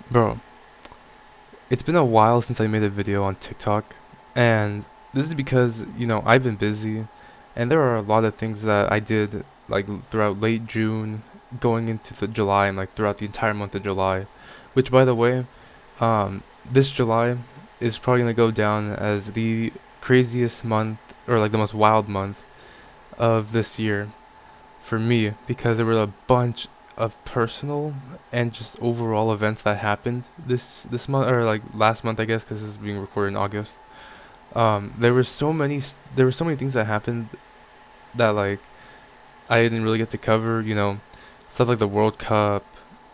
Bro, it's been a while since I made a video on TikTok, and this is because, I've been busy, and there are a lot of things that I did, like, throughout late June, going into the July, and, like, throughout the entire month of July, which, by the way, this July is probably gonna go down as the craziest month, or, like, the most wild month of this year for me, because there were a bunch of personal and just overall events that happened this month, or like last month, I guess, because this is being recorded in August. There were so many things that happened that, like, I didn't really get to cover. Stuff like the World Cup,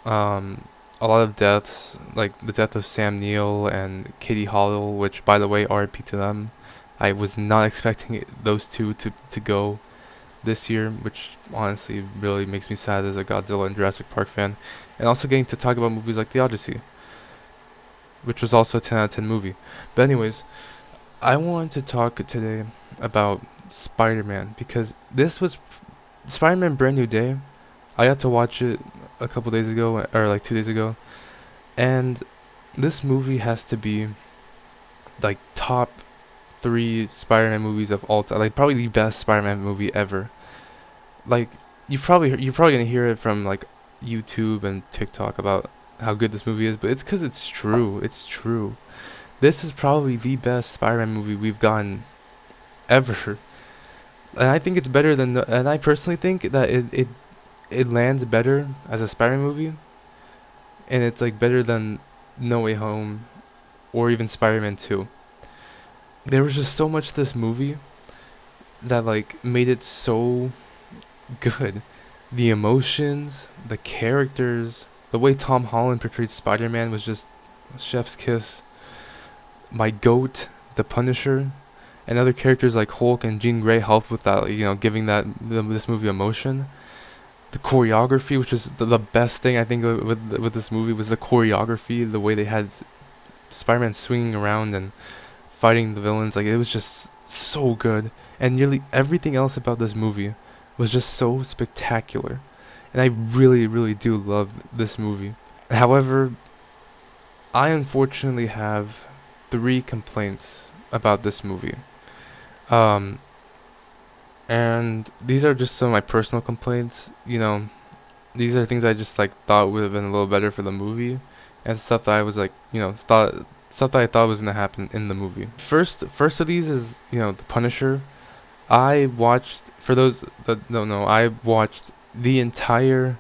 a lot of deaths, like the death of Sam Neill and Katie Hollow, which, by the way, R.I.P. to them. I was not expecting those two to go this year, which honestly really makes me sad as a Godzilla and Jurassic Park fan. And also getting to talk about movies like The Odyssey, which was also a 10 out of 10 movie. But anyways, I wanted to talk today about Spider-Man, because this was Spider-Man Brand New Day. I got to watch it a couple days ago, or like 2 days ago, and this movie has to be like top three Spider-Man movies of all time. Like, probably the best Spider-Man movie ever. Like, you're probably gonna hear it from, like, YouTube and TikTok about how good this movie is, but it's 'cause it's true. It's true. This is probably the best Spider-Man movie we've gotten ever, and I think it's better than and I personally think that it lands better as a Spider-Man movie, and it's like better than No Way Home or even Spider-Man 2. There was just so much to this movie that, like, made it so good. The emotions, the characters, the way Tom Holland portrayed Spider-Man was just chef's kiss. My goat, the Punisher, and other characters like Hulk and Jean Grey helped with that, giving this movie emotion. The choreography, which is the best thing I think with this movie, was the choreography, the way they had Spider-Man swinging around and fighting the villains. Like, it was just so good, and nearly everything else about this movie was just so spectacular, and I really, really do love this movie. However, I unfortunately have three complaints about this movie. Um, and these are just some of my personal complaints. These are things I just, like, thought would have been a little better for the movie, and stuff that I was like, thought stuff that I thought was gonna happen in the movie. First of these is, the Punisher. I watched, for those that don't know, I watched the entire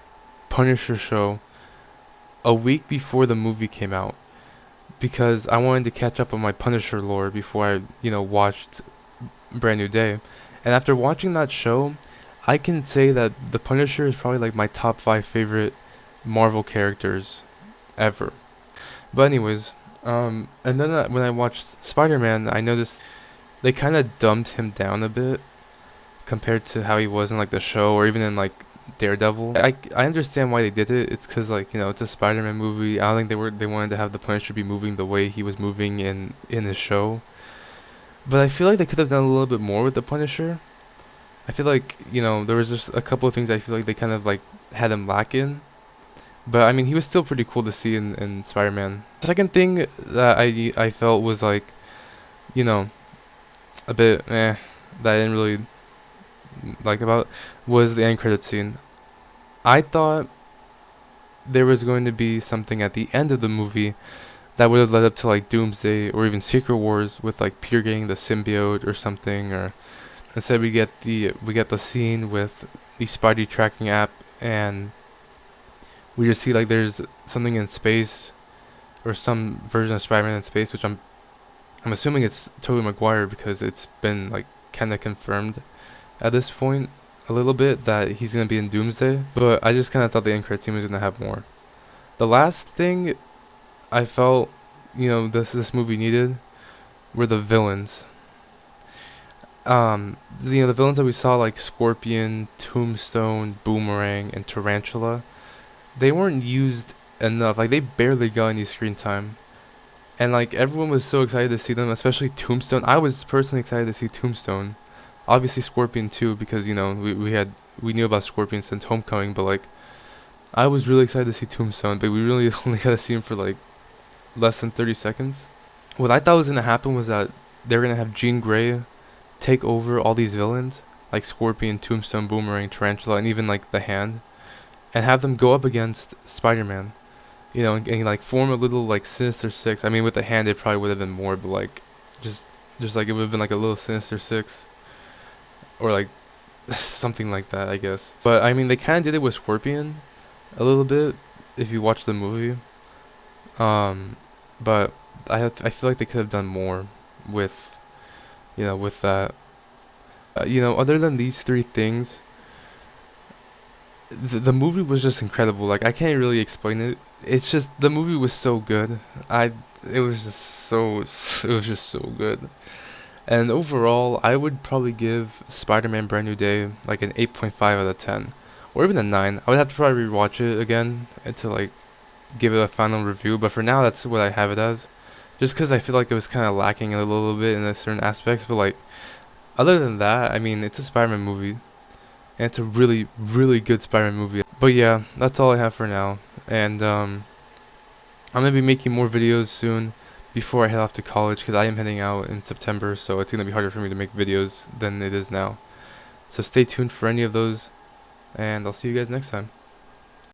Punisher show a week before the movie came out, because I wanted to catch up on my Punisher lore before I, watched Brand New Day. And after watching that show, I can say that the Punisher is probably, like, my top 5 favorite Marvel characters ever. But anyways, and then when I watched Spider-Man, I noticed they kind of dumbed him down a bit compared to how he was in, like, the show, or even in, like, Daredevil. I understand why they did it. It's 'cause, like, it's a Spider-Man movie. I don't think they wanted to have the Punisher be moving the way he was moving in the show. But I feel like they could have done a little bit more with the Punisher. I feel like, there was just a couple of things I feel like they kind of, like, had him lack in. But I mean, he was still pretty cool to see in Spider-Man. The second thing that I felt was, like, you know, a bit that I didn't really like about, was the end credit scene. I thought there was going to be something at the end of the movie that would have led up to, like, Doomsday or even Secret Wars, with, like, Peter getting the symbiote or something, or instead we get the scene with the Spidey tracking app, and we just see, like, there's something in space, or some version of Spider-Man in space, which I'm assuming it's Tobey Maguire, because it's been, like, kind of confirmed at this point a little bit that he's gonna be in Doomsday. But I just kind of thought the end credit scene was gonna have more. The last thing I felt, this movie needed were the villains. The villains that we saw, like Scorpion, Tombstone, Boomerang, and Tarantula, they weren't used enough. Like, they barely got any screen time. And, like, everyone was so excited to see them, especially Tombstone. I was personally excited to see Tombstone. Obviously Scorpion too, because, we knew about Scorpion since Homecoming, but, like, I was really excited to see Tombstone, but we really only got to see him for like less than 30 seconds. What I thought was gonna happen was that they're gonna have Jean Grey take over all these villains, like Scorpion, Tombstone, Boomerang, Tarantula, and even like the Hand, and have them go up against Spider-Man. You know, and like form a little like Sinister Six. I mean, with the Hand, it probably would have been more, but like, just just like it would have been like a little Sinister Six, or like something like that, I guess. But I mean, they kind of did it with Scorpion, a little bit, if you watch the movie. Um, but I feel like they could have done more with, with that. Other than these three things, the movie was just incredible. Like I can't really explain it. It's just the movie was so good. It was just so it was just so good. And overall, I would probably give Spider-Man Brand New Day like an 8.5 out of 10, or even a 9. I would have to probably rewatch it again and to like give it a final review. But for now, that's what I have it as. Just because I feel like it was kind of lacking a little bit in a certain aspects, but like other than that, I mean, it's a Spider-Man movie, and it's a really, really good Spider-Man movie. But yeah, that's all I have for now, and I'm gonna be making more videos soon before I head off to college, because I am heading out in September, so it's gonna be harder for me to make videos than it is now. So stay tuned for any of those, and I'll see you guys next time.